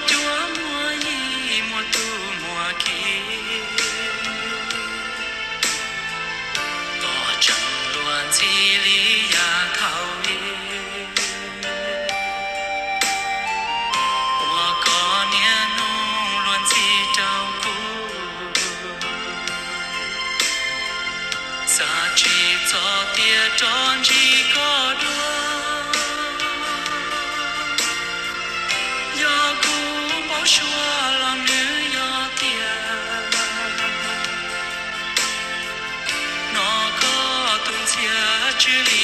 chúa mùa y mùa tu mùa kỳ tỏ chẳng luôn chi lý ya khảo y mùa có nia nu luôn chi trao cú sa chi cho tia tròn chi có đua do cú bảo xua lòng nữ do tia nó có tung chia chữ lý